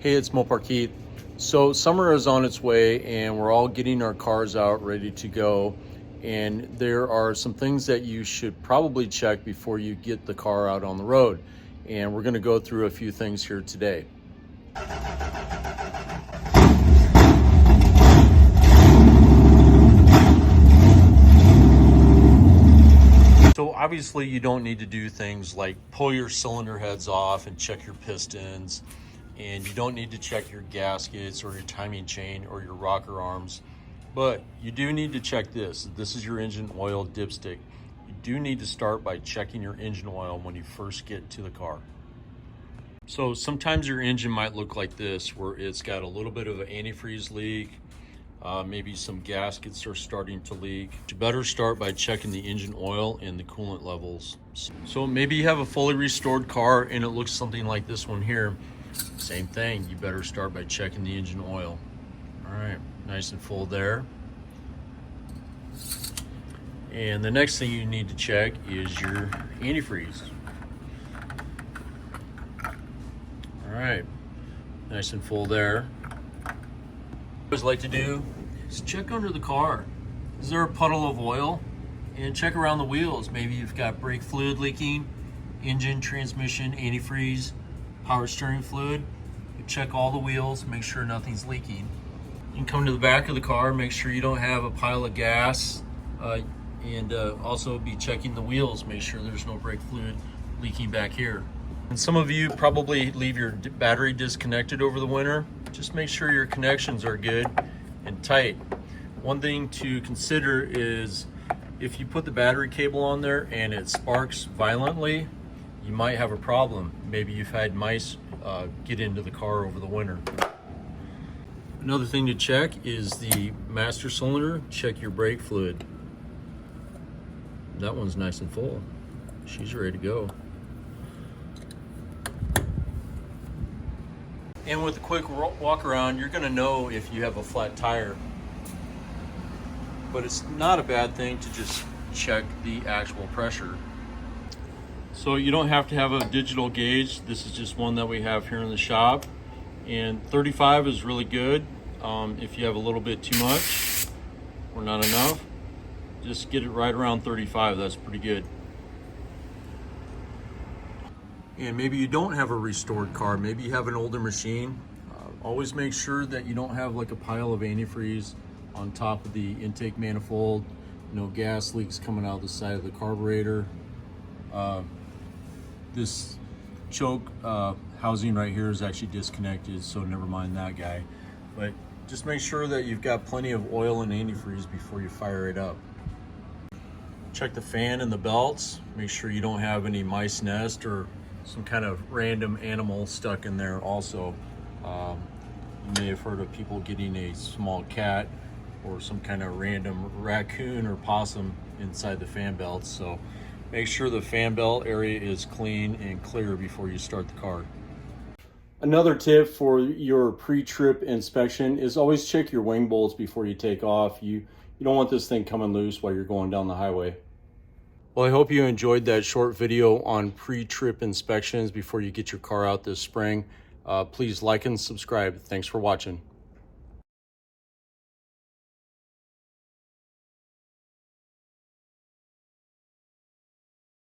Hey, it's Mopar Keith. So summer is on its way and we're all getting our cars out ready to go. And there are some things that you should probably check before you get the car out on the road. And we're gonna go through a few things here today. So obviously you don't need to do things like pull your cylinder heads off and check your pistons. And you don't need to check your gaskets or your timing chain or your rocker arms, but you do need to check this. This is your engine oil dipstick. You do need to start by checking your engine oil when you first get to the car. So sometimes your engine might look like this, where it's got a little bit of an antifreeze leak, maybe some gaskets are starting to leak. You better start by checking the engine oil and the coolant levels. So maybe you have a fully restored car and it looks something like this one here. Same thing, you better start by checking the engine oil. All right, nice and full there. And the next thing you need to check is your antifreeze. All right, nice and full there. What I always like to do is check under the car. Is there a puddle of oil? And check around the wheels. Maybe you've got brake fluid leaking, engine, transmission, antifreeze, power steering fluid. You check all the wheels, make sure nothing's leaking. You can come to the back of the car, make sure you don't have a pile of gas, and also be checking the wheels, make sure there's no brake fluid leaking back here. And some of you probably leave your battery disconnected over the winter. Just make sure your connections are good and tight. One thing to consider is if you put the battery cable on there and it sparks violently, you might have a problem. Maybe you've had mice get into the car over the winter. Another thing to check is the master cylinder. Check your brake fluid. That one's nice and full. She's ready to go. And with a quick walk around, you're gonna know if you have a flat tire. But it's not a bad thing to just check the actual pressure. So you don't have to have a digital gauge. This is just one that we have here in the shop. And 35 is really good. If you have a little bit too much or not enough, just get it right around 35. That's pretty good. And maybe you don't have a restored car. Maybe you have an older machine. Always make sure that you don't have like a pile of antifreeze on top of the intake manifold. No gas leaks coming out the side of the carburetor. This choke housing right here is actually disconnected, so never mind that guy. But just make sure that you've got plenty of oil and antifreeze before you fire it up. Check the fan and the belts. Make sure you don't have any mice nest or some kind of random animal stuck in there also. You may have heard of people getting a small cat or some kind of random raccoon or possum inside the fan belts. So make sure the fan belt area is clean and clear before you start the car. Another tip for your pre-trip inspection is always check your wing bolts before you take off. You don't want this thing coming loose while you're going down the highway. Well, I hope you enjoyed that short video on pre-trip inspections before you get your car out this spring. Please like and subscribe. Thanks for watching.